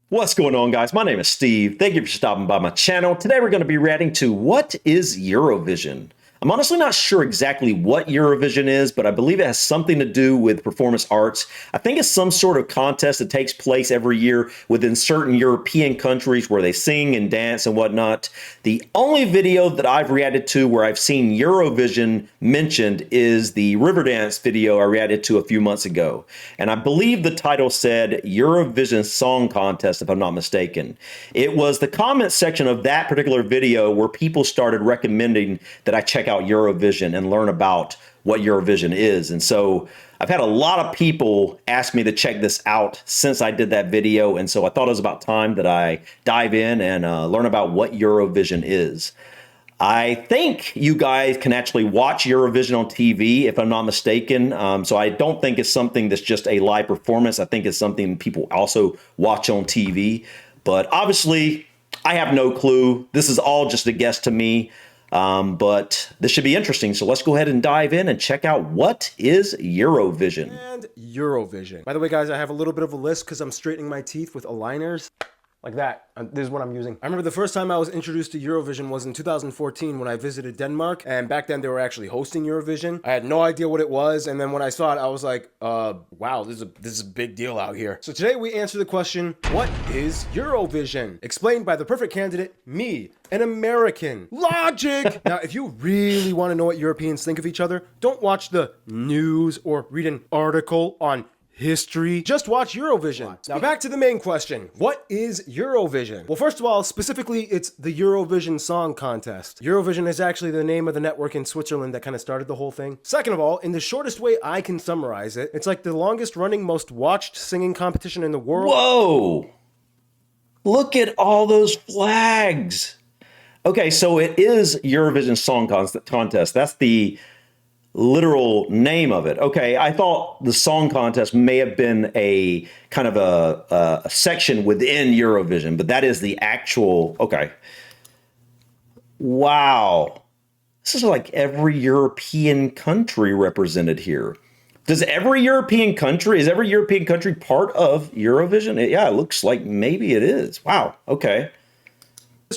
What's going on, guys? My name is Steve. Thank you for stopping by my channel. Today we're going to be reacting to what is Eurovision. I'm honestly not sure exactly what Eurovision is, but I believe it has something to do with performance arts. I think it's some sort of contest that takes place every year within certain European countries where they sing and dance and whatnot. The only video that I've reacted to where I've seen Eurovision mentioned is the Riverdance video I reacted to a few months ago. And I believe the title said Eurovision Song Contest, if I'm not mistaken. It was the comment section of that particular video where people started recommending that I check out Eurovision and learn about what Eurovision is. And so I've had a lot of people ask me to check this out since I did that video. And so I thought it was about time that I dive in and learn about what Eurovision is. I think you guys can actually watch Eurovision on TV, if I'm not mistaken. So I don't think it's something that's just a live performance. I think it's something people also watch on TV. But obviously, I have no clue. This is all just a guess to me. But this should be interesting. So let's go ahead and dive in and check out what is Eurovision. And Eurovision. By the way, guys, I have a little bit of a list because I'm straightening my teeth with aligners. Like that. This is what I'm using. I remember the first time I was introduced to Eurovision was in 2014 when I visited Denmark, and back then they were actually hosting Eurovision. I had no idea what it was, and then when I saw it, I was like, wow, this is a big deal out here. So today we answer the question, what is Eurovision? Explained by the perfect candidate, me, an American. Logic! Now, if you really want to know what Europeans think of each other, don't watch the news or read an article on history. Just watch Eurovision. Now back to the main question. What is Eurovision? Well, first of all, specifically, it's the Eurovision Song Contest. Eurovision is actually the name of the network in Switzerland that kind of started the whole thing. Second of all, in the shortest way I can summarize it, it's like the longest running, most watched singing competition in the world. Whoa! Look at all those flags. Okay, so it is Eurovision Song Contest. That's the literal name of it. Okay, I thought the song contest may have been a kind of a section within Eurovision, but that is the actual, okay. Wow. This is like every European country represented here. Is every European country part of Eurovision? Yeah, it looks like maybe it is. Wow, okay.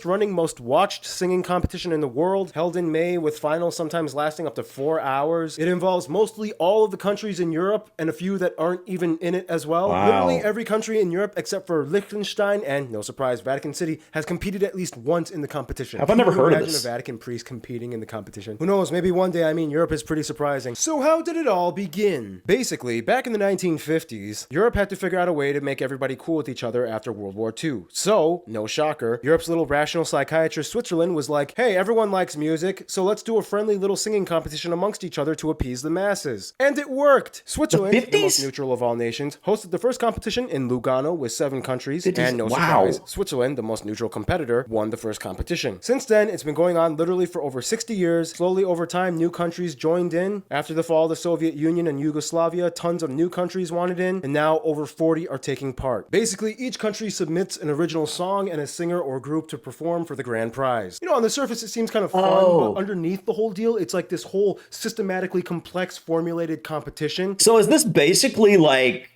Running most watched singing competition in the world, held in May with finals sometimes lasting up to 4 hours. It involves mostly all of the countries in Europe and a few that aren't even in it as well. Wow. Literally every country in Europe except for Liechtenstein and, no surprise, Vatican City has competed at least once in the competition. Have I never heard of this? Imagine a Vatican priest competing in the competition. Who knows, maybe one day. I mean, Europe is pretty surprising. So how did it all begin? Basically, back in the 1950s, Europe had to figure out a way to make everybody cool with each other after World War II. So, no shocker, Europe's little rational psychiatrist Switzerland was like, hey, everyone likes music, so let's do a friendly little singing competition amongst each other to appease the masses. And it worked! Switzerland, the most neutral of all nations, hosted the first competition in Lugano with 7 countries, and no surprise, Switzerland, the most neutral competitor, won the first competition. Since then, it's been going on literally for over 60 years. Slowly over time, new countries joined in. After the fall of the Soviet Union and Yugoslavia, tons of new countries wanted in, and now over 40 are taking part. Basically, each country submits an original song and a singer or group to perform for the grand prize. You know, on the surface it seems kind of fun, but underneath the whole deal, it's like this whole systematically complex formulated competition. So is this basically like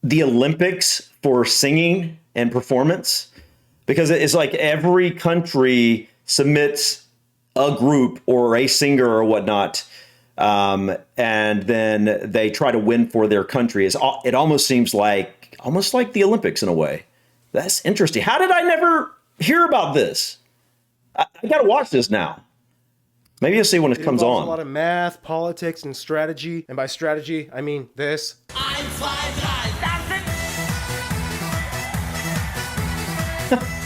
the Olympics for singing and performance? Because it's like every country submits a group or a singer or whatnot, and then they try to win for their country. It almost seems like the Olympics in a way. That's interesting. How did I never hear about this? I got to watch this now. Maybe you'll see when it comes on. A lot of math, politics, and strategy. And by strategy, I mean this.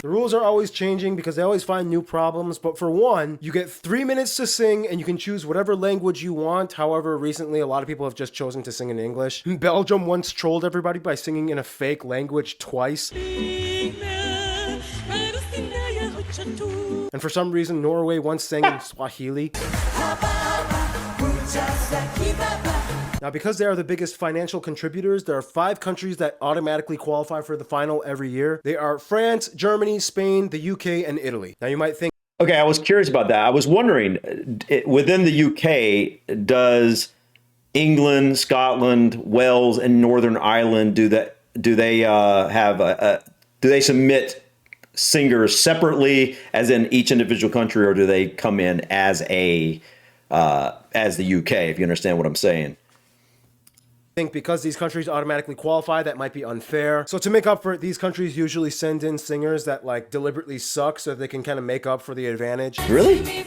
The rules are always changing because they always find new problems, but for one, you get 3 minutes to sing and you can choose whatever language you want. However, recently a lot of people have just chosen to sing in English. Belgium once trolled everybody by singing in a fake language twice. And for some reason, Norway once sang in Swahili. Now, because they are the biggest financial contributors, there are 5 countries that automatically qualify for the final every year. They are France, Germany, Spain, the UK, and Italy. Now, you might think, okay, I was curious about that. I was wondering, within the UK, does England, Scotland, Wales, and Northern Ireland, do they have do they submit singers separately, as in each individual country, or do they come in as the UK? If you understand what I'm saying. I think because these countries automatically qualify, that might be unfair. So to make up for it, these countries usually send in singers that like deliberately suck so they can kind of make up for the advantage. Really?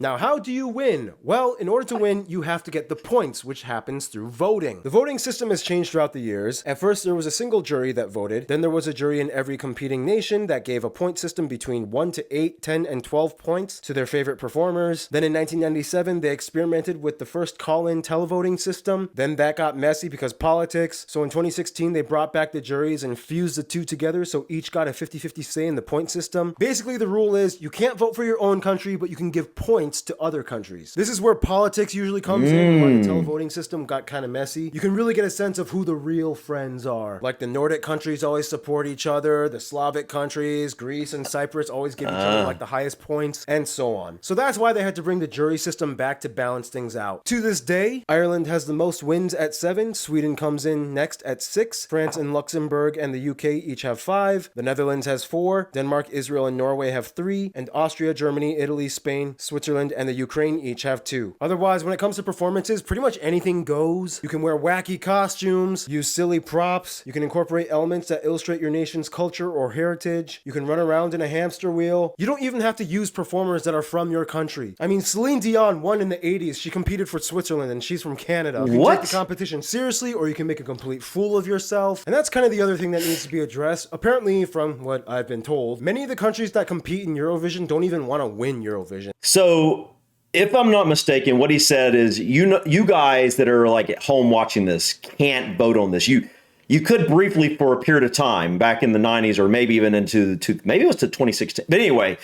Now, how do you win? Well, in order to win, you have to get the points, which happens through voting. The voting system has changed throughout the years. At first, there was a single jury that voted. Then there was a jury in every competing nation that gave a point system between 1 to 8, 10, and 12 points to their favorite performers. Then in 1997, they experimented with the first call-in televoting system. Then that got messy because politics. So in 2016, they brought back the juries and fused the two together so each got a 50-50 say in the point system. Basically, the rule is you can't vote for your own country, but you can give points to other countries. This is where politics usually comes in, where the televoting system got kind of messy. You can really get a sense of who the real friends are. Like the Nordic countries always support each other, the Slavic countries, Greece and Cyprus always give each other like the highest points, and so on. So that's why they had to bring the jury system back to balance things out. To this day, Ireland has the most wins at 7, Sweden comes in next at 6, France and Luxembourg and the UK each have 5, the Netherlands has 4, Denmark, Israel, and Norway have 3, and Austria, Germany, Italy, Spain, Switzerland, and the Ukraine each have 2. Otherwise, when it comes to performances, pretty much anything goes. You can wear wacky costumes, use silly props, you can incorporate elements that illustrate your nation's culture or heritage, you can run around in a hamster wheel. You don't even have to use performers that are from your country. I mean, Celine Dion won in the 80s. She competed for Switzerland and she's from Canada. You can take the competition seriously or you can make a complete fool of yourself. And that's kind of the other thing that needs to be addressed. Apparently, from what I've been told, many of the countries that compete in Eurovision don't even want to win Eurovision. So, if I'm not mistaken, what he said is, you guys that are like at home watching this can't vote on this. You could briefly for a period of time back in the 90s, or maybe even maybe it was to 2016. But anyway,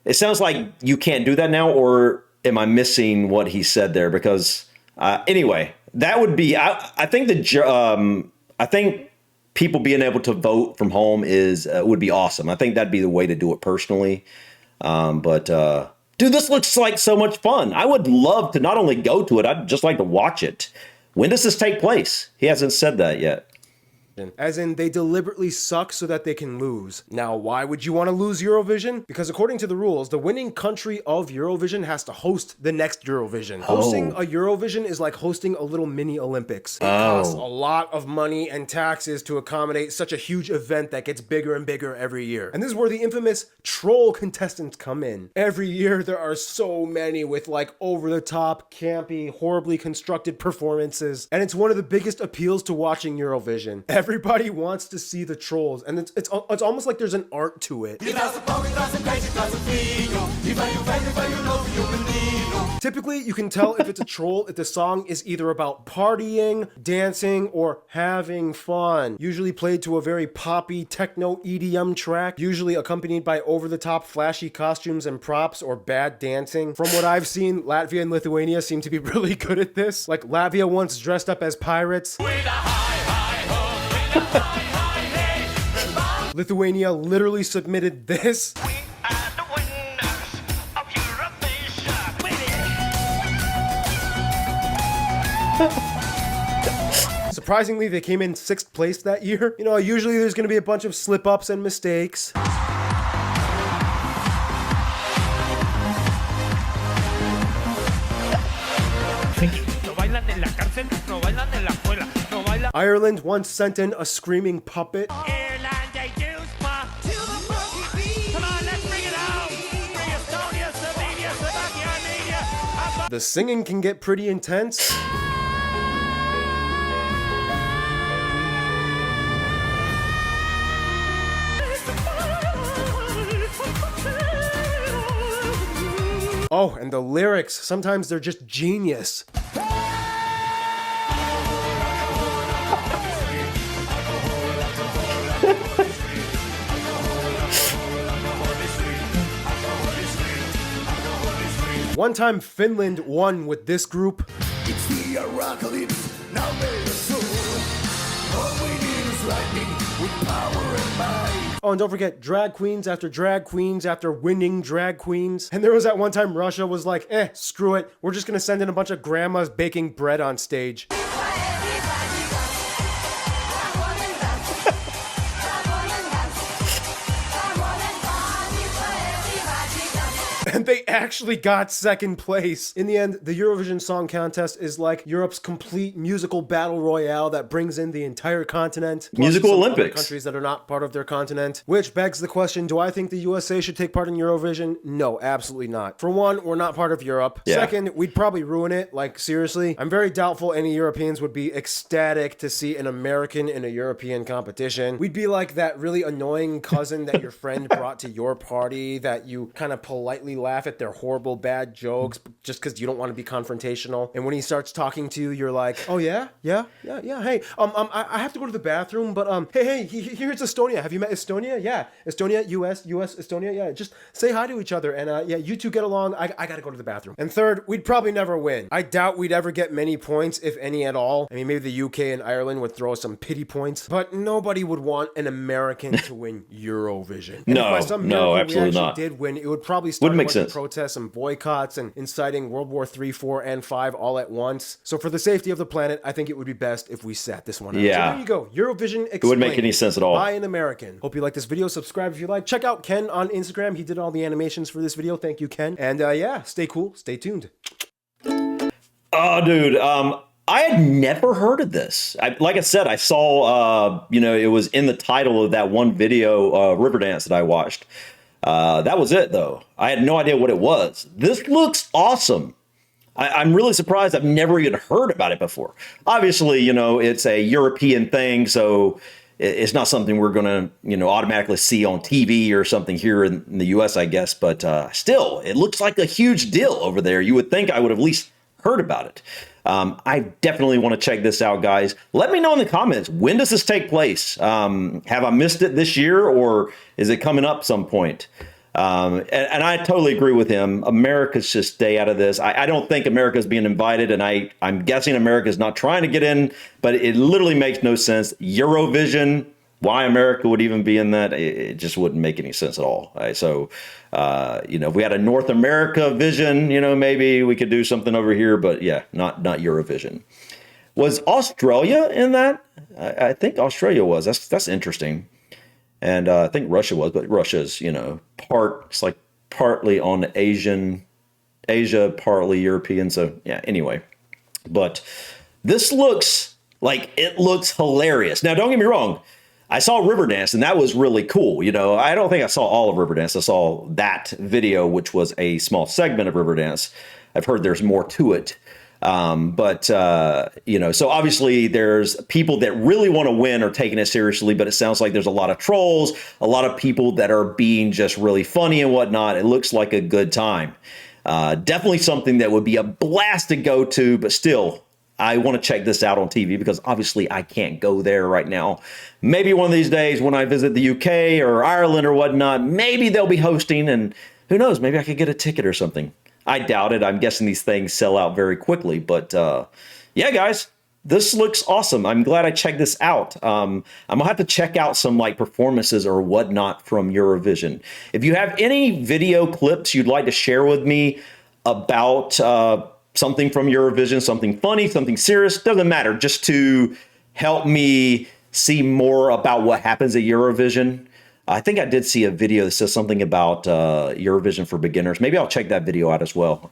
it sounds like you can't do that now, or am I missing what he said there? Because anyway, that would be. I think I think people being able to vote from home would be awesome. I think that'd be the way to do it personally. Dude, this looks like so much fun. I would love to not only go to it, I'd just like to watch it. When does this take place? He hasn't said that yet. As in, they deliberately suck so that they can lose. Now, why would you want to lose Eurovision? Because according to the rules, the winning country of Eurovision has to host the next Eurovision. Hosting a Eurovision is like hosting a little mini Olympics. It costs a lot of money and taxes to accommodate such a huge event that gets bigger and bigger every year. And this is where the infamous troll contestants come in. Every year, there are so many with like over-the-top, campy, horribly constructed performances. And it's one of the biggest appeals to watching Eurovision. Everybody wants to see the trolls, and it's almost like there's an art to it. Typically, you can tell if it's a troll if the song is either about partying, dancing, or having fun. Usually played to a very poppy techno EDM track, usually accompanied by over-the-top flashy costumes and props or bad dancing. From what I've seen, Latvia and Lithuania seem to be really good at this. Like Latvia once dressed up as pirates. Lithuania literally submitted this. Surprisingly, they came in 6th place that year. You know, usually there's going to be a bunch of slip-ups and mistakes. Ireland once sent in a screaming puppet. The singing can get pretty intense. Oh, and the lyrics, sometimes they're just genius. One time Finland won with this group. It's the We are rockalips, now made us so. All we need is lightning with power and might. Oh, and don't forget, drag queens after winning drag queens. And there was that one time Russia was like, screw it. We're just gonna send in a bunch of grandmas baking bread on stage. And they actually got second place. In the end, the Eurovision Song Contest is like Europe's complete musical battle royale that brings in the entire continent. Plus Musical some Olympics. other countries that are not part of their continent. Which begs the question, do I think the USA should take part in Eurovision? No, absolutely not. For one, we're not part of Europe. Yeah. Second, we'd probably ruin it. Like, seriously. I'm very doubtful any Europeans would be ecstatic to see an American in a European competition. We'd be like that really annoying cousin that your friend brought to your party that you kind of politely laugh at their horrible bad jokes just because you don't want to be confrontational. And when he starts talking to you, you're like, oh yeah? Yeah? Hey, I have to go to the bathroom, but hey, here's Estonia. Have you met Estonia? Yeah. Estonia, US, Estonia, yeah. Just say hi to each other and yeah, you two get along. I gotta go to the bathroom. And third, we'd probably never win. I doubt we'd ever get many points, if any at all. I mean, maybe the UK and Ireland would throw us some pity points, but nobody would want an American to win Eurovision. And if by some miracle absolutely we actually not. did win, it would probably start Wouldn't make a bunch of sense. protests and boycotts and inciting World War III, 4, and 5 all at once. So for the safety of the planet, I think it would be best if we sat this one out. Yeah. So there you go. Eurovision Explained. It wouldn't make any sense at all. By an American. Hope you like this video. Subscribe if you like. Check out Ken on Instagram. He did all the animations for this video. Thank you, Ken. And yeah, stay cool. Stay tuned. Oh, dude. I had never heard of this. Like I said, I saw, it was in the title of that one video, Riverdance, that I watched. That was it, though. I had no idea what it was. This looks awesome. I'm really surprised. I've never even heard about it before. Obviously, it's a European thing, so it's not something we're going to, automatically see on TV or something here in the U.S., I guess. But still, it looks like a huge deal over there. You would think I would have at least heard about it. I definitely want to check this out, guys. Let me know in the comments, when does this take place? Have I missed it this year, or is it coming up some point? And I totally agree with him. America should stay out of this. I don't think America is being invited, and I'm guessing America is not trying to get in, but it literally makes no sense. Eurovision, why America would even be in that, it just wouldn't make any sense at all. Right? So, if we had a North America vision, maybe we could do something over here, but yeah, not Eurovision. Was Australia in that? I think Australia was. That's interesting. And I think Russia was, but Russia's, it's like partly on Asia, partly European. So yeah, anyway, but this looks hilarious. Now, don't get me wrong. I saw Riverdance, and that was really cool. I don't think I saw all of Riverdance. I saw that video, which was a small segment of Riverdance. I've heard there's more to it. So obviously there's people that really want to win are taking it seriously, but it sounds like there's a lot of trolls, a lot of people that are being just really funny and whatnot. It looks like a good time. Definitely something that would be a blast to go to, but still, I want to check this out on TV because obviously I can't go there right now. Maybe one of these days when I visit the UK or Ireland or whatnot, maybe they'll be hosting, and who knows, maybe I could get a ticket or something. I doubt it. I'm guessing these things sell out very quickly, but yeah, guys, this looks awesome. I'm glad I checked this out. I'm gonna have to check out some performances or whatnot from Eurovision. If you have any video clips you'd like to share with me about something from Eurovision, something funny, something serious, doesn't matter, just to help me see more about what happens at Eurovision. I think I did see a video that says something about Eurovision for beginners. Maybe I'll check that video out as well,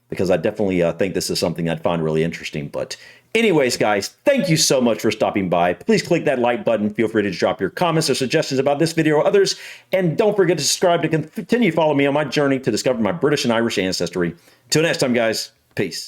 because I definitely think this is something I'd find really interesting. But anyways, guys, thank you so much for stopping by. Please click that like button. Feel free to drop your comments or suggestions about this video or others. And don't forget to subscribe to continue to follow me on my journey to discover my British and Irish ancestry. Till next time, guys, peace.